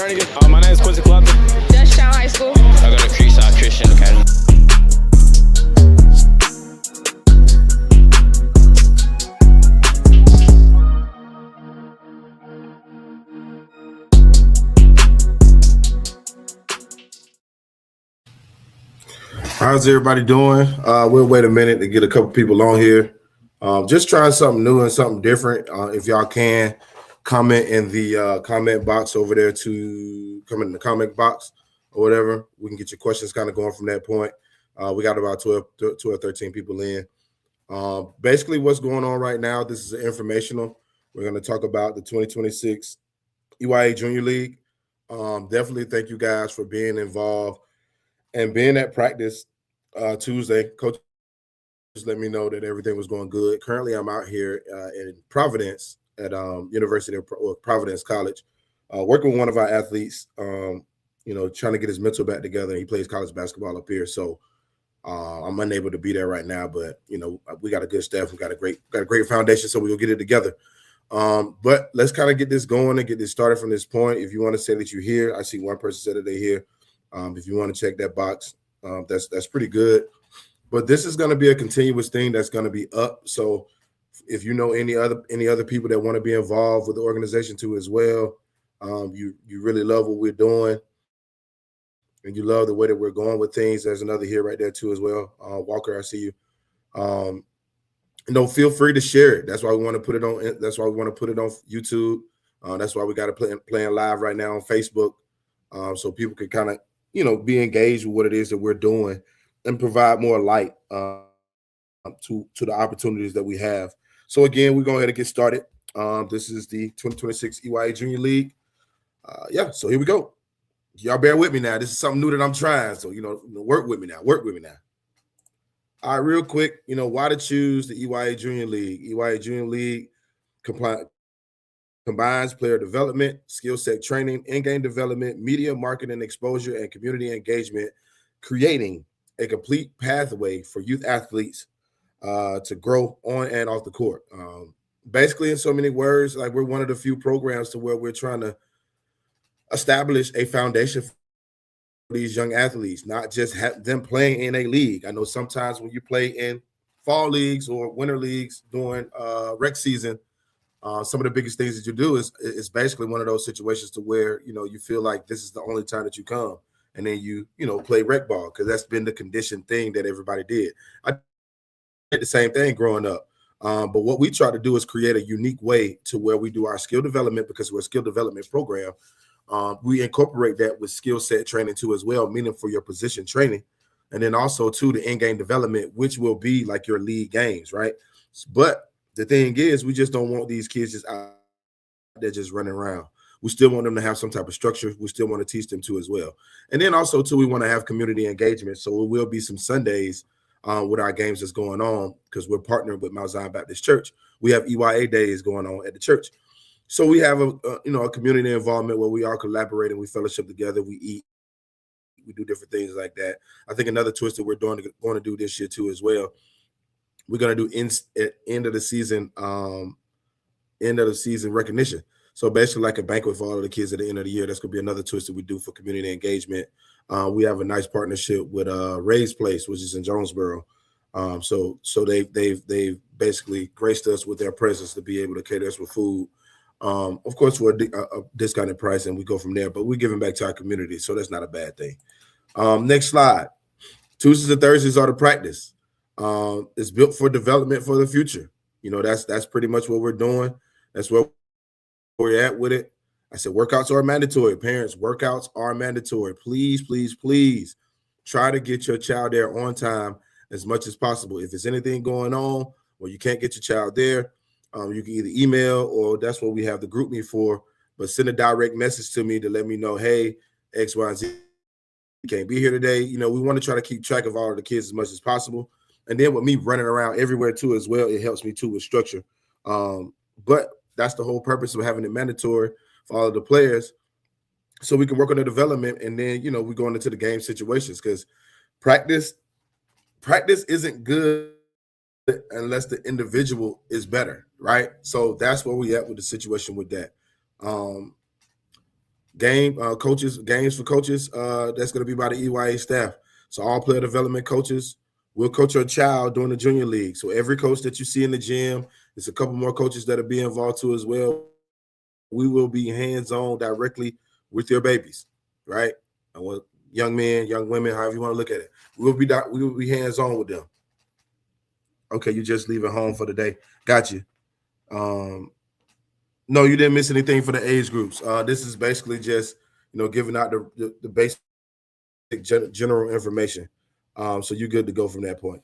morning. My name is Quincy Clumpton. Georgetown High School. I go to Creekside Christian Academy. How's everybody doing? We'll wait a minute to get a couple people on here. Just trying something new and something different. If y'all can comment in the comment box over there, to comment in the comment box or whatever, we can get your questions kind of going from that point. We got about 12 or 13 people in. Basically, what's going on right now, this is an informational. We're going to talk about the 2026 EYA Jr League. Definitely thank you guys for being involved and being at practice Tuesday. Coach let me know that everything was going good. Currently, I'm out here in Providence at University of Providence College, working with one of our athletes, trying to get his mental back together. He plays college basketball up here. So I'm unable to be there right now, but we got a good staff. We got a great foundation, so we'll get it together. But let's kind of get this going and get this started from this point. If you want to say that you're here, I see one person said that they're here. If you want to check that box, that's pretty good. But this is going to be a continuous thing that's going to be up. So if you know any other people that want to be involved with the organization too as well, you really love what we're doing, and you love the way that we're going with things. There's another here right there too as well. Walker, I see you. Feel free to share it. That's why we want to put it on. That's why we want to put it on YouTube. That's why we got it playing live right now on Facebook, so people can kind of be engaged with what it is that we're doing and provide more light to the opportunities that we have. So again, we're going to get started. This is the 2026 EYA Jr League. So here we go. Y'all bear with me now. This is something new that I'm trying. So, work with me now. All right, real quick, why to choose the EYA Jr League? EYA Jr League combines player development, skill set training, in-game development, media marketing exposure, and community engagement, creating a complete pathway for youth athletes to grow on and off the court. Basically, in so many words, like, we're one of the few programs to where we're trying to establish a foundation for these young athletes, not just have them playing in a league. I know sometimes when you play in fall leagues or winter leagues during rec season, some of the biggest things that you do is basically one of those situations to where you feel like this is the only time that you come, and then you play rec ball because that's been the conditioned thing that everybody did. I did the same thing growing up, but what we try to do is create a unique way to where we do our skill development, because we're a skill development program. We incorporate that with skill set training too as well, meaning for your position training, and then also to the in-game development, which will be like your league games, right? But the thing is, we just don't want these kids just out there just running around. We still want them to have some type of structure. We still want to teach them too as well. And then also too, we want to have community engagement. So it will be some Sundays with our games that's going on, because we're partnering with Mount Zion Baptist Church. We have EYA days going on at the church. So we have a community involvement where we all collaborate and we fellowship together. We eat, we do different things like that. I think another twist that we're going to do this year too as well, we're going to do end of the season recognition. So basically like a banquet for all of the kids at the end of the year. That's going to be another twist that we do for community engagement. We have a nice partnership with Ray's Place, which is in Jonesboro. So they've basically graced us with their presence to be able to cater us with food. Of course, for a discounted price, and we go from there. But we're giving back to our community, so that's not a bad thing. Next slide. Tuesdays and Thursdays are the practice. It's built for development for the future. That's pretty much what we're doing. That's where we're at with it. I said workouts are mandatory. Parents, workouts are mandatory. Please, please, please try to get your child there on time as much as possible. If there's anything going on or you can't get your child there, you can either email, or that's what we have the group me for, but send a direct message to me to let me know, hey, X, Y, and Z can't be here today. We want to try to keep track of all of the kids as much as possible. And then with me running around everywhere too as well, it helps me too with structure. But that's the whole purpose of having it mandatory for all of the players, so we can work on the development. And then, we're going into the game situations, because practice isn't good unless the individual is better, right? So that's where we at with the situation with that. games for coaches. That's going to be by the EYA staff. So all player development coaches will coach your child during the junior league. So every coach that you see in the gym, there's a couple more coaches that'll be involved too as well. We will be hands-on directly with your babies, right? And with young men, young women, however you want to look at it. We will be hands-on with them. Okay, you just leaving home for the day. Got you. No, you didn't miss anything for the age groups. This is basically just giving out the basic general information. So you're good to go from that point.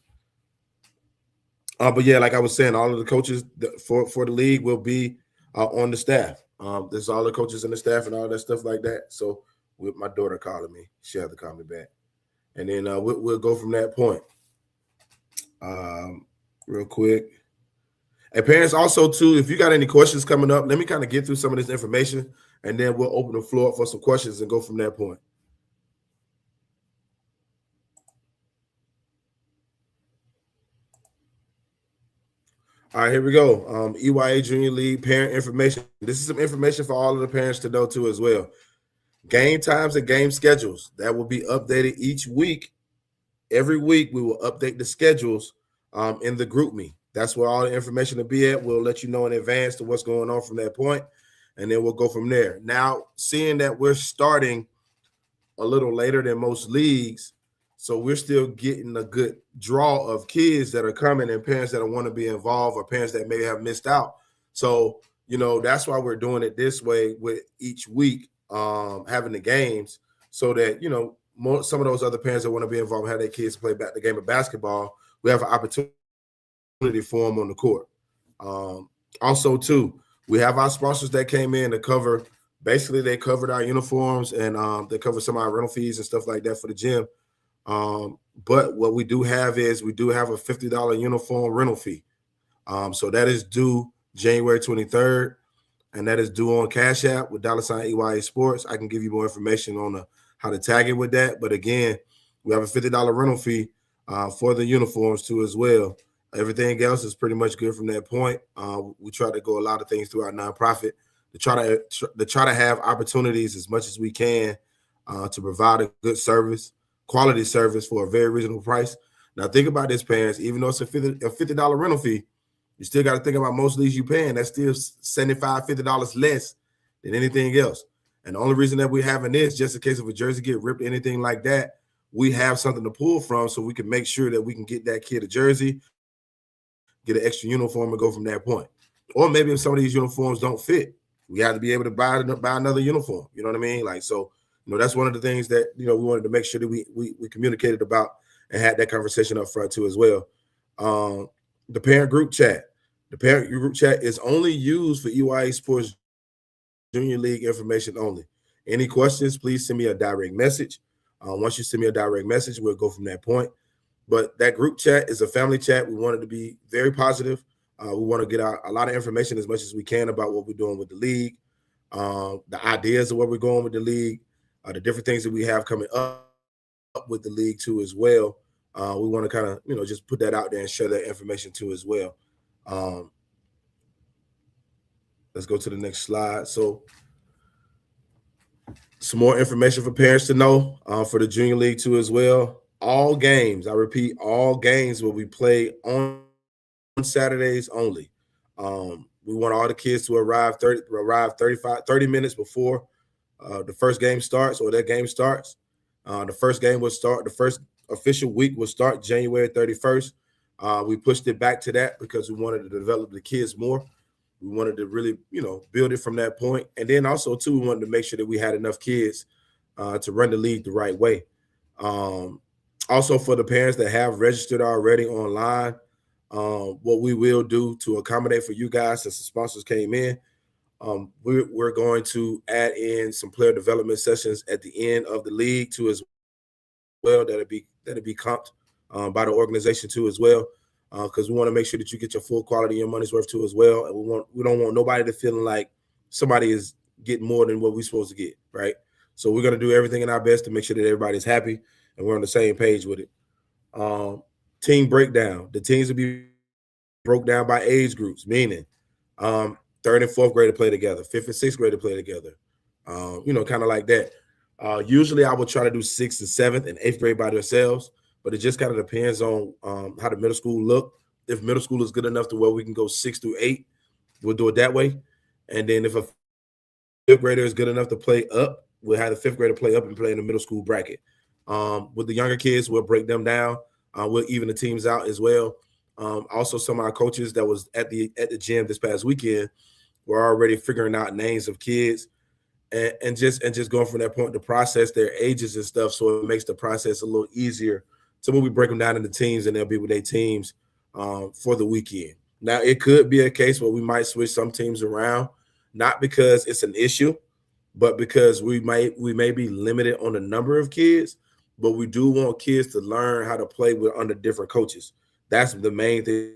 But yeah, like I was saying, all of the coaches for the league will be on the staff. There's all the coaches and the staff and all that stuff like that. So with my daughter calling me, she had to call me back, and then we'll go from that point. Real quick. And parents also too, if you got any questions coming up, let me kind of get through some of this information, and then we'll open the floor up for some questions and go from that point. All right, here we go. EYA Jr League parent information. This is some information for all of the parents to know too as well. Game times and game schedules that will be updated each week. Every week we will update the schedules in the group me. That's where all the information will be at. We'll let you know in advance to what's going on from that point, and then we'll go from there. Now, seeing that we're starting a little later than most leagues, so we're still getting a good draw of kids that are coming and parents that want to be involved or parents that may have missed out. So, that's why we're doing it this way with each week having the games, so that, some of those other parents that want to be involved have their kids play back the game of basketball. We have an opportunity for them on the court. Also, too, we have our sponsors that came in to cover. Basically, they covered our uniforms and they covered some of our rental fees and stuff like that for the gym. But what we do have is we do have a $50 uniform rental fee. So that is due January 23rd, and that is due on Cash App with $ EYA Sports. I can give you more information on how to tag it with that. But again, we have a $50 rental fee for the uniforms too as well. Everything else is pretty much good from that point. We try to go a lot of things through our nonprofit to try to have opportunities as much as we can to provide a good service, quality service for a very reasonable price. Now think about this, parents. Even though it's a $50 rental fee, you still got to think about most of these you paying. That's still $75, $50 less than anything else. And the only reason that we're having this, just in case if a jersey get ripped, anything like that, we have something to pull from, so we can make sure that we can get that kid a jersey, get an extra uniform, and go from that point. Or maybe if some of these uniforms don't fit, we have to be able to buy another uniform. You know what I mean? Like, so, that's one of the things that, we wanted to make sure that we communicated about and had that conversation up front too as well. The parent group chat. The parent group chat is only used for EYA Sports Junior League information only. Any questions, please send me a direct message. Once you send me a direct message, we'll go from that point. But that group chat is a family chat. We want it to be very positive. We want to get out a lot of information as much as we can about what we're doing with the league, the ideas of where we're going with the league, the different things that we have coming up with the league too as well. We want to kind of, just put that out there and share that information too as well. Let's go to the next slide. So some more information for parents to know for the junior league too as well. All games, I repeat, all games will be played on Saturdays only. We want all the kids to arrive 30 minutes before the first game starts or that game starts. The first game will start, the first official week will start January 31st. We pushed it back to that because we wanted to develop the kids more. We wanted to really, build it from that point. And then also, too, we wanted to make sure that we had enough kids to run the league the right way. Also, for the parents that have registered already online, what we will do to accommodate for you guys since the sponsors came in, we're going to add in some player development sessions at the end of the league too as well. That'll be comped by the organization too as well, because we want to make sure that you get your full quality, your money's worth too as well. And we don't want nobody to feeling like somebody is getting more than what we're supposed to get, right? So we're going to do everything in our best to make sure that everybody's happy and we're on the same page with it. Team breakdown. The teams will be broke down by age groups, meaning third and fourth grade to play together, fifth and sixth grade to play together, kind of like that. Usually I would try to do 6th and 7th and 8th grade by themselves, but it just kind of depends on how the middle school look. If middle school is good enough to where we can go 6 through 8, we'll do it that way. And then if a 5th grader is good enough to play up, we'll have the 5th grader play up and play in the middle school bracket. With the younger kids, we'll break them down. We'll even the teams out as well. Also, some of our coaches that was at the gym this past weekend were already figuring out names of kids and just going from that point to process their ages and stuff, so it makes the process a little easier. So when we break them down into teams, and they'll be with their teams for the weekend. Now it could be a case where we might switch some teams around, not because it's an issue, but because we may be limited on the number of kids, but we do want kids to learn how to play with under different coaches. That's the main thing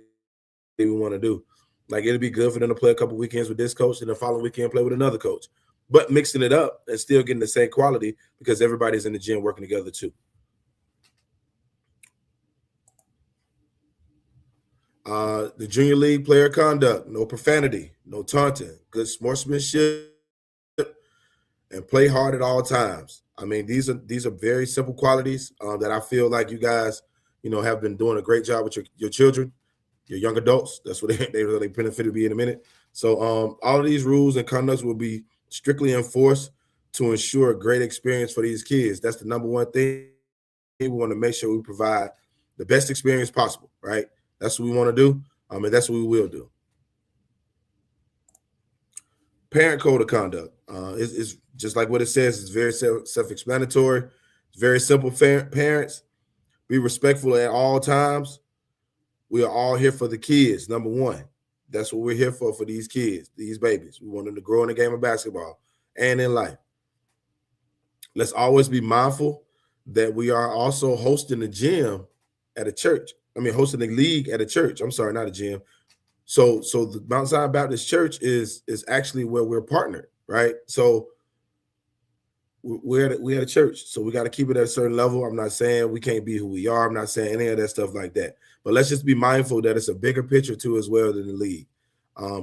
we want to do. Like it'd be good for them to play a couple weekends with this coach and the following weekend play with another coach, but mixing it up and still getting the same quality because everybody's in the gym working together too. The junior league player conduct, no profanity, no taunting, good sportsmanship, and play hard at all times. I mean, these are very simple qualities that I feel like you guys, have been doing a great job with your children, your young adults. That's what they really benefit to be in a minute. So all of these rules and conducts will be strictly enforced to ensure a great experience for these kids. That's the number one thing. We want to make sure we provide the best experience possible, right? That's what we want to do. And that's what we will do. Parent code of conduct is just like what it says. It's very self-explanatory. It's very simple. Parents, be respectful at all times. We are all here for the kids. Number one, that's what we're here for these kids, these babies. We want them to grow in the game of basketball and in life. Let's always be mindful that we are also hosting the gym at a church. Hosting the league at a church. I'm sorry, not a gym. So the Mount Zion Baptist Church is actually where we're partnered, right? So we're at a church, so we got to keep it at a certain level. I'm not saying we can't be who we are. I'm not saying any of that stuff like that. But let's just be mindful that it's a bigger picture too, as well, than the league.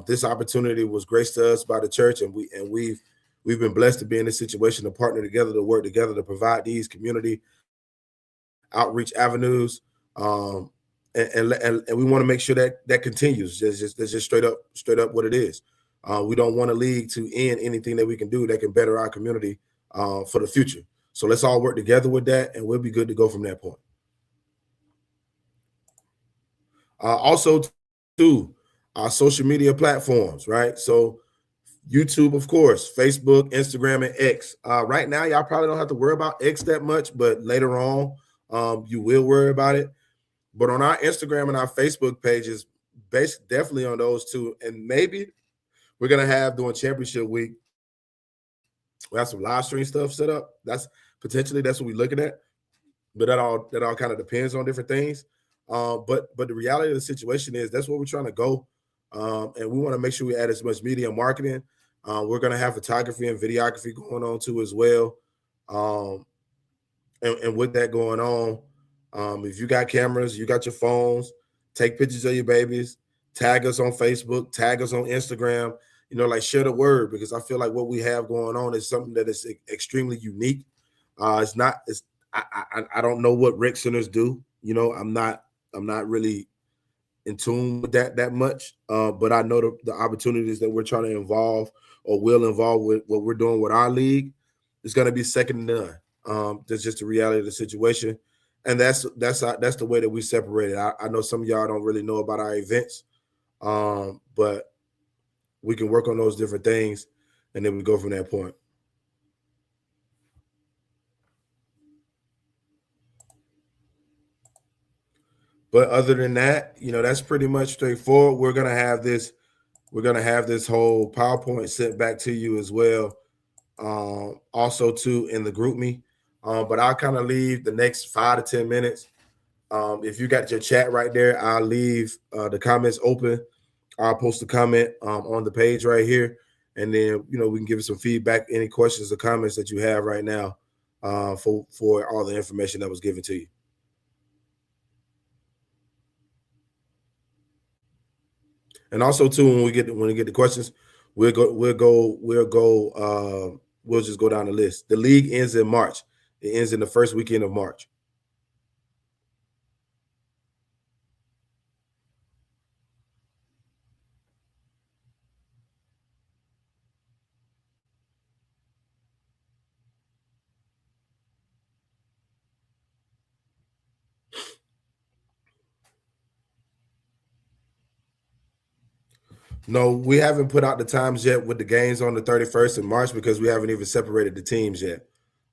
This opportunity was graced to us by the church, and we've been blessed to be in this situation to partner together, to work together, to provide these community outreach avenues. And we want to make sure that continues. That's just straight up what it is. We don't want a league to end anything that we can do that can better our community for the future. So let's all work together with that, and we'll be good to go from that point. Also, too, our social media platforms, right? So YouTube, of course, Facebook, Instagram, and X. Right now, y'all probably don't have to worry about X that much, but later on, you will worry about it. But on our Instagram and our Facebook pages, definitely on those two, and maybe we're gonna have during championship week, we have some live stream stuff set up. That's what we're looking at. But that all kind of depends on different things. But the reality of the situation is that's where we're trying to go, and we want to make sure we add as much media and marketing. We're gonna have photography and videography going on too as well. And with that going on, if you got cameras, you got your phones, take pictures of your babies, tag us on Facebook, tag us on Instagram, like share the word, because I feel like what we have going on is something that is extremely unique. I don't know what rec centers do. I'm not really in tune with that much. But I know the opportunities that we're trying to involve or will involve with what we're doing with our league is going to be second to none. That's just the reality of the situation, and that's the way that we separate it. I know some of y'all don't really know about our events, but we can work on those different things, and then we go from that point. But other than that, that's pretty much straightforward. We're gonna have this whole PowerPoint sent back to you as well. Also too in the group me. But I'll kind of leave the next 5 to 10 minutes. If you got your chat right there, I'll leave the comments open. I'll post a comment on the page right here, and then we can give you some feedback, any questions or comments that you have right now for all the information that was given to you. And also too, when we get the questions, we'll go we'll just go down the list. The league ends in March. It ends in the first weekend of March. No, we haven't put out the times yet with the games on the 31st of March because we haven't even separated the teams yet.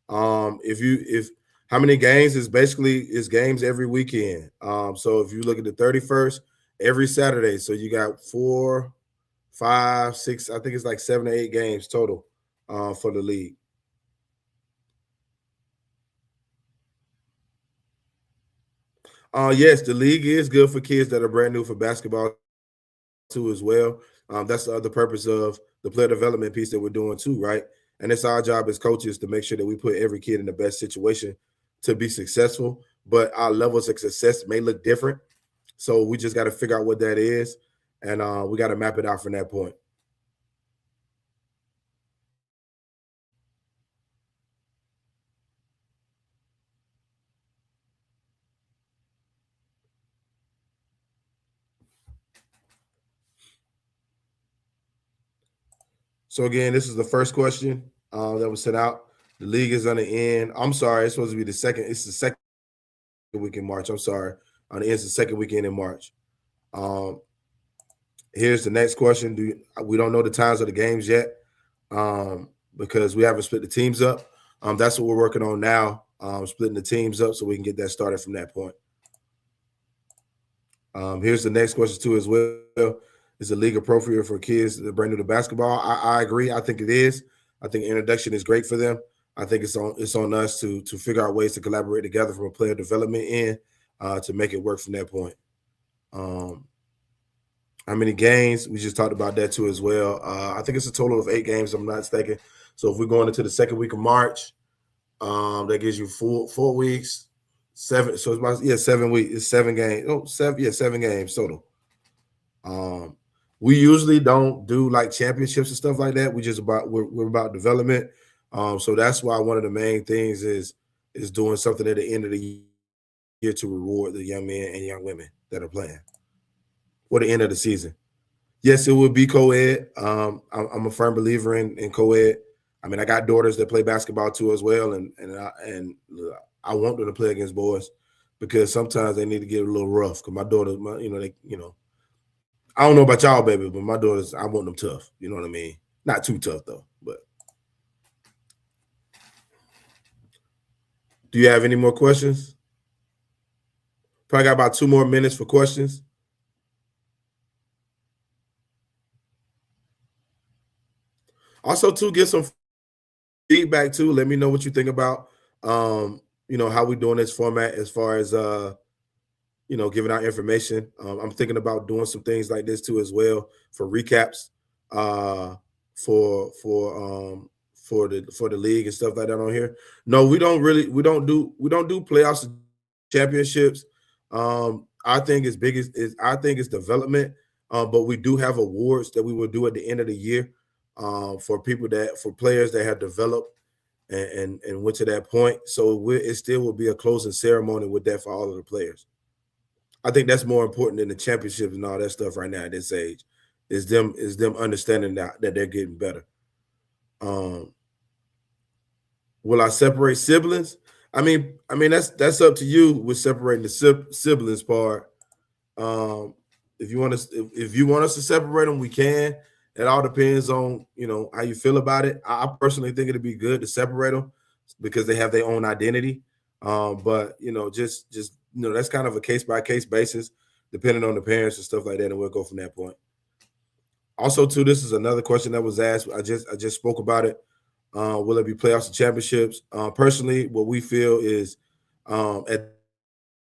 If how many games is basically is games every weekend. So if you look at the 31st, every Saturday, so you got 4, 5, 6, I think it's like 7 or 8 games total for the league. Yes, the league is good for kids that are brand new for basketball too as well. That's the other purpose of the player development piece that we're doing too, right? And it's our job as coaches to make sure that we put every kid in the best situation to be successful. But our levels of success may look different, so we just got to figure out what that is, and we got to map it out from that point. So again, this is the first question that was sent out. The league is on the end. I'm sorry, it's supposed to be the second. It's the second week in March. I'm sorry. On the end, it's the second weekend in March. Um, Here's the next question. We don't know the times of the games yet because we haven't split the teams up. That's what we're working on now, splitting the teams up so we can get that started from that point. Here's the next question too as well. Is the league appropriate for kids that are brand new to basketball? I agree. I think it is. I think introduction is great for them. I think it's on us to figure out ways to collaborate together from a player development end to make it work from that point. How many games? We just talked about that too as well. I think it's a total of 8 games. I'm not mistaken. So if we're going into the second week of March, that gives you 4 weeks, 7. So it's about 7 weeks. It's 7 games. Oh, 7. 7 games total. We usually don't do like championships and stuff like that. We're about development. So that's why one of the main things is doing something at the end of the year to reward the young men and young women that are playing for the end of the season. Yes, it would be co-ed. I'm a firm believer in co-ed. I mean, I got daughters that play basketball too as well, and I want them to play against boys because sometimes they need to get a little rough. Because my daughters, I don't know about y'all, baby, but my daughters, I want them tough. You know what I mean? Not too tough though. But do you have any more questions? Probably got about 2 more minutes for questions. Also, to get some feedback too. Let me know what you think about how we doing this format as far as giving out information. I'm thinking about doing some things like this too as well for recaps uh for the league and stuff like that on here. No, we don't do playoffs and championships. I think as big as I think it's development. But we do have awards that we will do at the end of the year for players that have developed and went to that point. So it still will be a closing ceremony with that for all of the players. I think that's more important than the championships and all that stuff right now at this age. Is them understanding that they're getting better. Um, will I separate siblings? That's up to you with separating the siblings part. Um, if you want us to separate them, we can. It all depends on how you feel about it. I personally think it'd be good to separate them because they have their own identity. But that's kind of a case by case basis, depending on the parents and stuff like that, and we'll go from that point. Also, too, this is another question that was asked. I just spoke about it. Will it be playoffs and championships? Personally, what we feel is at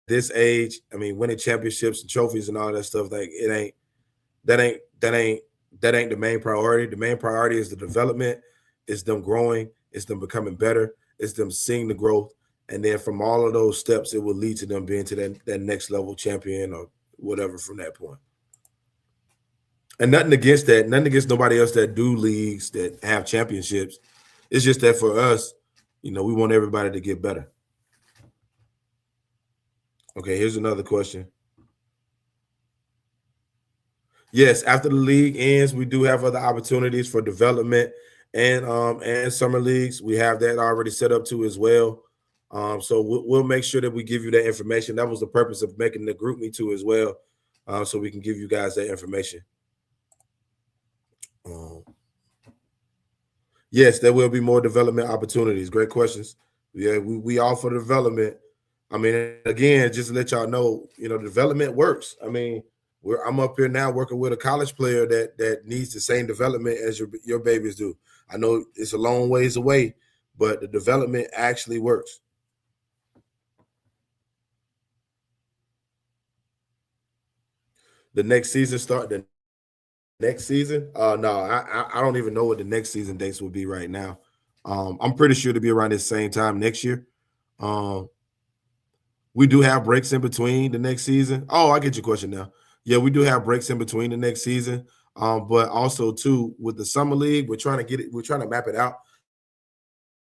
this age, I mean, winning championships and trophies and all that stuff, like it ain't that ain't that ain't that ain't the main priority. The main priority is the development, it's them growing, it's them becoming better, it's them seeing the growth. And then from all of those steps, it will lead to them being to that next level champion or whatever from that point. And nothing against that, nothing against nobody else that do leagues that have championships. It's just that for us, we want everybody to get better. Okay, here's another question. Yes, after the league ends, we do have other opportunities for development and summer leagues. We have that already set up too as well. So we'll make sure that we give you that information. That was the purpose of making the group me too as well, so we can give you guys that information. Um, yes, there will be more development opportunities. Great questions. Yeah, we all for development. I mean, again, just to let y'all know, development works. I mean, I'm up here now working with a college player that needs the same development as your babies do. I know it's a long ways away, but the development actually works. The next season start the next season. No, I don't even know what the next season dates will be right now. I'm pretty sure to be around the same time next year. Um, we do have breaks in between the next season. Oh, I get your question now. Yeah, we do have breaks in between the next season. But also too with the summer league, we're trying to get it. We're trying to map it out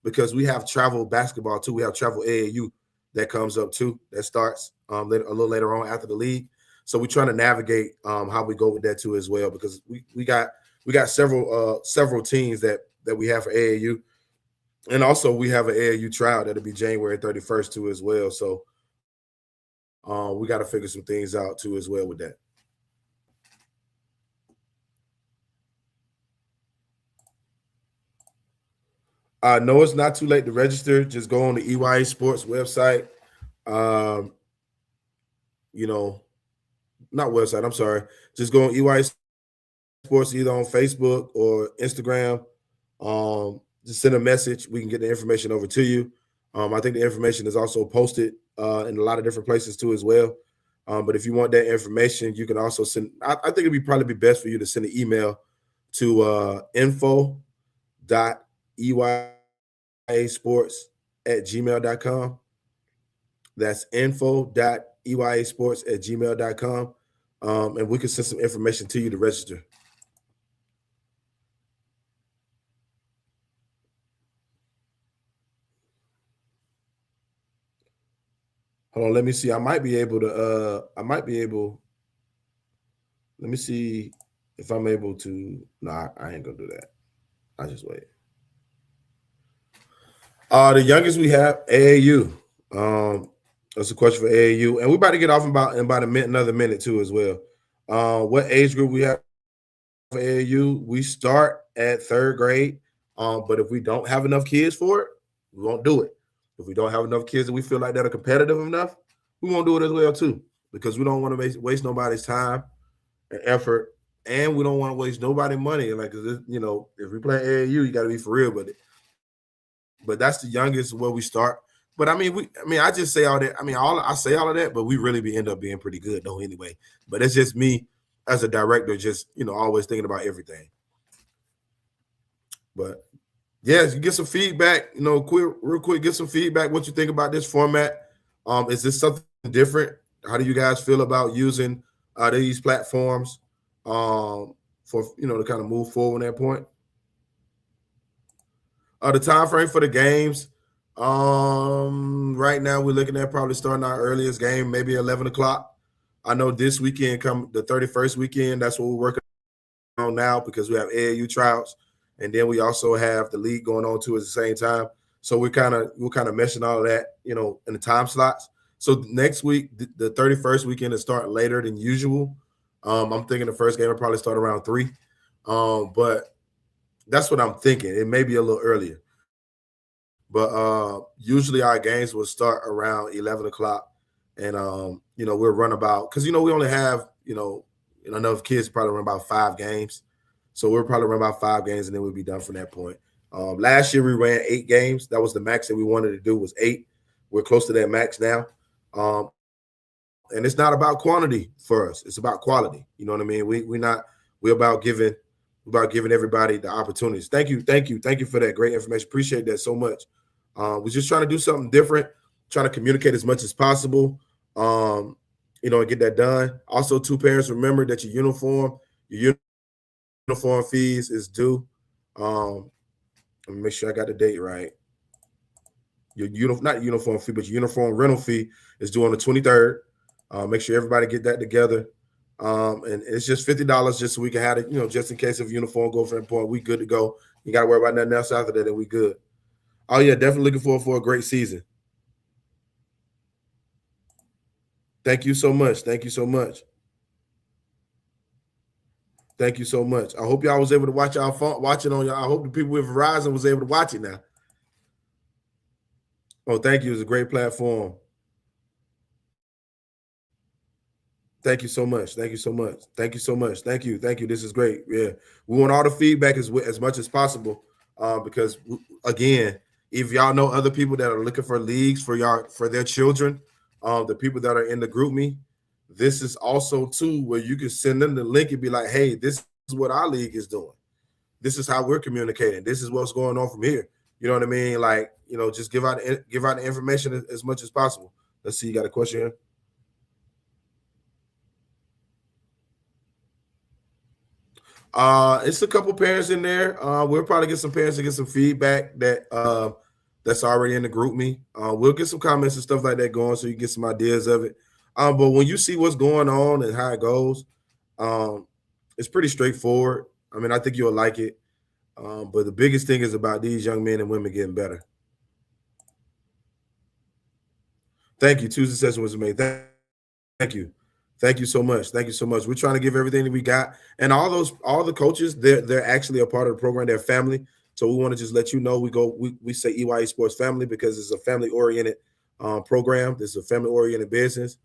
because we have travel basketball too. We have travel AAU that comes up too. That starts a little later on after the league. So we're trying to navigate how we go with that too as well because we got several teams that we have for AAU, and also we have an AAU trial that'll be January 31st too as well. So we got to figure some things out too as well with that. No, it's not too late to register. Just go on the EYA Sports website. Um, you know, not website. I'm sorry. Just go on EYA Sports either on Facebook or Instagram. Just send a message. We can get the information over to you. I think the information is also posted in a lot of different places too as well. But if you want that information, you can also send. I think it'd probably be best for you to send an email to info.eyasports@gmail.com. That's info.eyasports@gmail.com. And we can send some information to you to register. Hold on, let me see. I might be able to let me see if I'm able to. No, I ain't gonna do that. I just wait. The youngest we have AAU. That's a question for AAU, and we're about to get off in about another minute too as well. What age group we have for AAU? We start at third grade. But if we don't have enough kids for it, we won't do it. If we don't have enough kids that we feel like that are competitive enough, we won't do it as well too, because we don't want to waste nobody's time and effort, and we don't want to waste nobody's money. Like, if we play AAU, you got to be for real with it. But that's the youngest where we start. But I just say all that. I say all of that, but we really end up being pretty good though anyway. But it's just me as a director, just always thinking about everything. But yes, you get some feedback. Real quick, get some feedback. What you think about this format? Is this something different? How do you guys feel about using these platforms for to kind of move forward on that point? The time frame for the games. Right now we're looking at probably starting our earliest game, maybe 11 o'clock. I know this weekend, come the 31st weekend, that's what we're working on now because we have AAU trials, and then we also have the league going on too at the same time. So we're kind of meshing all of that, in the time slots. So next week, the 31st weekend is starting later than usual. I'm thinking the first game will probably start around 3. But that's what I'm thinking. It may be a little earlier. But usually our games will start around 11 o'clock. And, we'll run about, because, we only have, enough kids to probably run about 5 games. So we'll probably run about 5 games and then we'll be done from that point. Last year we ran 8 games. That was the max that we wanted to do was 8. We're close to that max now. And it's not about quantity for us. It's about quality. You know what I mean? We're about giving everybody the opportunities. Thank you for that great information. Appreciate that so much. We're just trying to do something different, trying to communicate as much as possible, and get that done. Also, two parents, remember that your uniform fees is due. Let me make sure I got the date right. Your not uniform fee, but your uniform rental fee is due on the 23rd. Make sure everybody get that together. And it's just $50 just so we can have it, just in case if uniform go for that point, we good to go. You got to worry about nothing else after that, and we good. Oh yeah, definitely looking forward for a great season. Thank you so much. Thank you so much. Thank you so much. I hope y'all was able to watch our phone, watch it on y'all. I hope the people with Verizon was able to watch it now. Oh, thank you. It's a great platform. Thank you so much. Thank you so much. Thank you so much. Thank you. Thank you. This is great. Yeah, we want all the feedback as much as possible, because again, if y'all know other people that are looking for leagues for their children, the people that are in the group me, this is also too where you can send them the link and be like, hey, this is what our league is doing. This is how we're communicating. This is what's going on from here. You know what I mean? Like, just give out the information as much as possible. Let's see. You got a question here? It's a couple parents in there. We'll probably get some parents to get some feedback that's already in the group me. We'll get some comments and stuff like that going so you get some ideas of it. But when you see what's going on and how it goes, it's pretty straightforward. I mean, I think you'll like it. But the biggest thing is about these young men and women getting better. Thank you. Tuesday session was made. Thank you. Thank you so much. Thank you so much. We're trying to give everything that we got. And all the coaches, they're actually a part of the program. They're family. So we want to just let you know we say EYA Sports Family because it's a family-oriented program. This is a family-oriented business.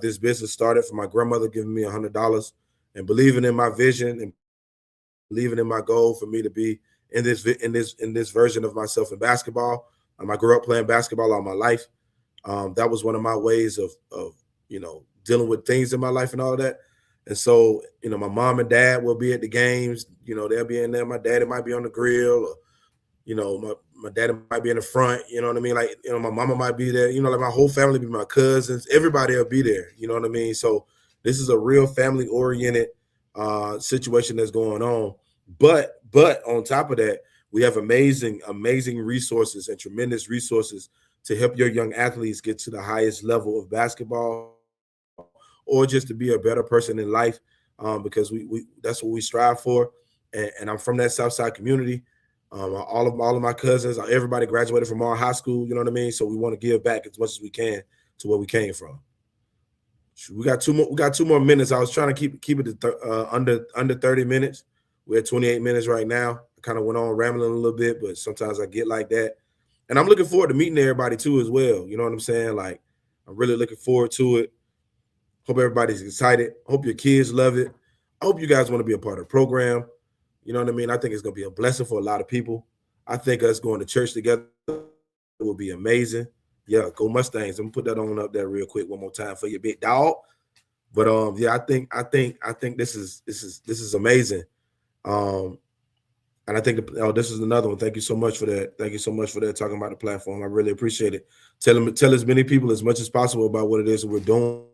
This business started from my grandmother giving me $100 and believing in my vision and believing in my goal for me to be in this version of myself in basketball. I grew up playing basketball all my life. That was one of my ways of dealing with things in my life and all of that. And so, my mom and dad will be at the games. They'll be in there. My daddy might be on the grill, or my daddy might be in the front. You know what I mean? Like, my mama might be there. Like my whole family, be my cousins, everybody will be there. You know what I mean? So this is a real family oriented situation that's going on. But on top of that, we have amazing resources and tremendous resources to help your young athletes get to the highest level of basketball, or just to be a better person in life, because we that's what we strive for. And I'm from that Southside community. All of my cousins, everybody graduated from our high school. You know what I mean? So we want to give back as much as we can to where we came from. We got 2 more minutes. I was trying to keep it to under 30 minutes. We're at 28 minutes right now. I kind of went on rambling a little bit, but sometimes I get like that. And I'm looking forward to meeting everybody too as well. You know what I'm saying? Like, I'm really looking forward to it. Hope everybody's excited. Hope your kids love it. I hope you guys want to be a part of the program. You know what I mean? I think it's going to be a blessing for a lot of people. I think us going to church together will be amazing. Yeah, go Mustangs. I'm gonna put that on up there real quick one more time for your big dog. But yeah, I think this is amazing. And I think this is another one. Thank you so much for that. Thank you so much for that. Talking about the platform, I really appreciate it. Tell as many people as much as possible about what it is that we're doing.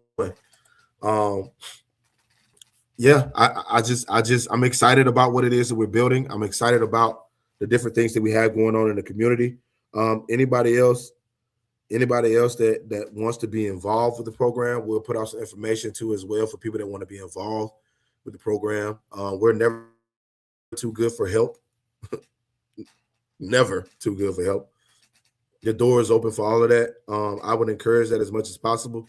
Yeah, I'm excited about what it is that we're building. I'm excited about the different things that we have going on in the community. Anybody else that wants to be involved with the program, we'll put out some information too as well for people that want to be involved with the program. We're never too good for help. Never too good for help. The door is open for all of that. I would encourage that as much as possible.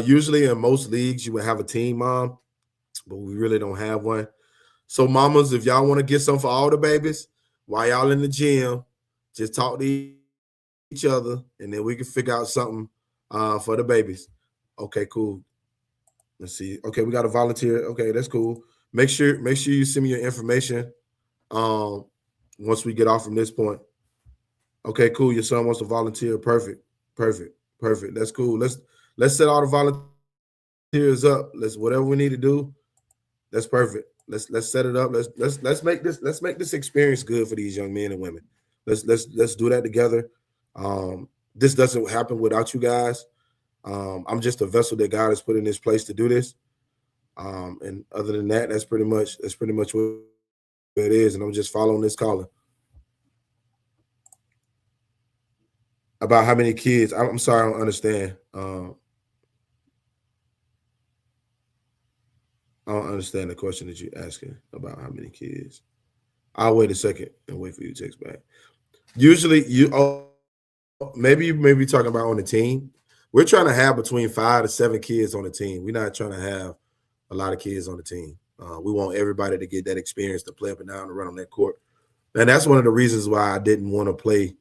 Usually in most leagues, you would have a team mom, but we really don't have one. So mamas, if y'all want to get some for all the babies, while y'all in the gym, just talk to each other, and then we can figure out something for the babies. Okay, cool. Let's see. Okay, we got a volunteer. Okay, that's cool. Make sure you send me your information once we get off from this point. Okay, cool. Your son wants to volunteer. Perfect. That's cool. Let's set all the volunteers up. Let's whatever we need to do. That's perfect. Let's set it up. Let's make this experience good for these young men and women. Let's do that together. This doesn't happen without you guys. I'm just a vessel that God has put in this place to do this. And other than that, that's pretty much what it is. And I'm just following this calling. About how many kids? I'm sorry, I don't understand. I don't understand the question that you're asking about how many kids. I'll wait a second and wait for you to text back. Usually, maybe you may be talking about on the team. We're trying to have between 5 to 7 kids on the team. We're not trying to have a lot of kids on the team. We want everybody to get that experience to play up and down and run on that court. And that's one of the reasons why I didn't want to play,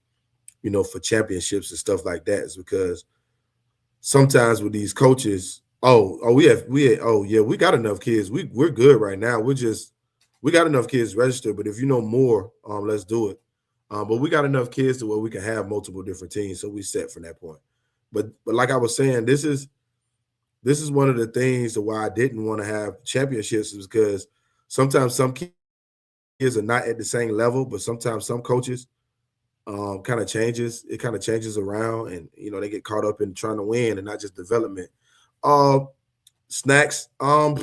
for championships and stuff like that, is because sometimes with these coaches, we got enough kids. We're good right now. We got enough kids registered, but if you know more, let's do it. But we got enough kids to where we can have multiple different teams, so we set from that point. But like I was saying, this is one of the things to why I didn't want to have championships, is because sometimes some kids are not at the same level, but sometimes some coaches kind of changes. It kind of changes around, and they get caught up in trying to win and not just development. Snacks. I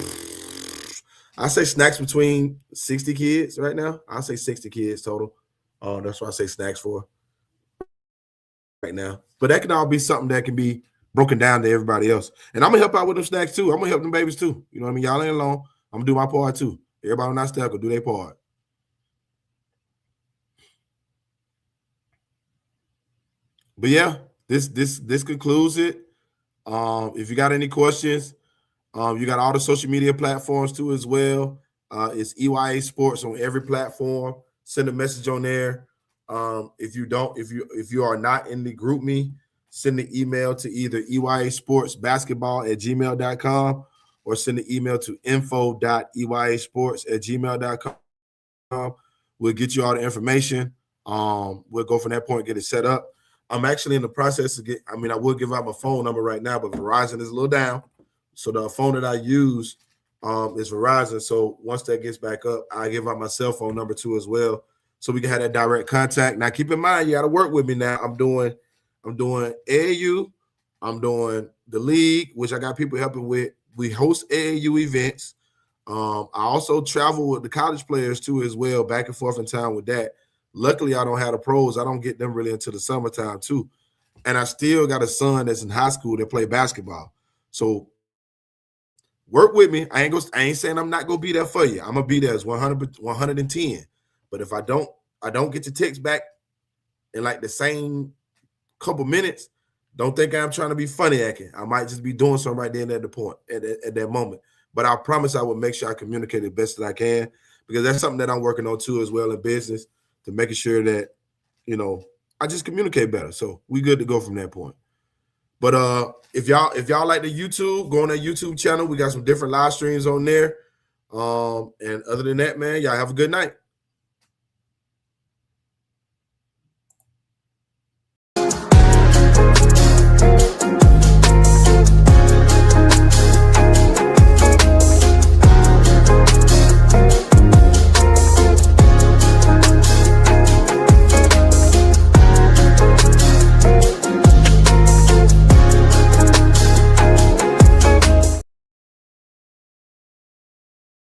say snacks between 60 kids right now. I say 60 kids total. That's what I say snacks for right now. But that can all be something that can be broken down to everybody else. And I'm gonna help out with them snacks too. I'm gonna help them babies too. You know what I mean? Y'all ain't alone. I'm gonna do my part too. Everybody on that staff will do their part. But yeah, this concludes it. If you got any questions, you got all the social media platforms too as well. It's EYA Sports on every platform. Send a message on there. If you are not in the group me, send an email to either eyasportsbasketball@gmail.com or send an email to info.eyasports@gmail.com. We'll get you all the information. We'll go from that point, get it set up. I'm actually in the process of I will give out my phone number right now, but Verizon is a little down. So the phone that I use is Verizon. So once that gets back up, I give out my cell phone number too as well, so we can have that direct contact. Now, keep in mind, you got to work with me now. I'm doing AAU. I'm doing the league, which I got people helping with. We host AAU events. I also travel with the college players too as well, back and forth in town with that. Luckily, I don't have the pros. I don't get them really until the summertime too. And I still got a son that's in high school that play basketball. So work with me. I ain't saying I'm not gonna be there for you. I'm gonna be there as 100, 110. But if I don't get your text back in like the same couple minutes, don't think I'm trying to be funny acting. I might just be doing something right then at the point at that moment. But I promise I will make sure I communicate the best that I can, because that's something that I'm working on too as well in business, to making sure that I just communicate better. So we good to go from that point. But if y'all like the YouTube, go on that YouTube channel. We got some different live streams on there. And other than that, man, y'all have a good night.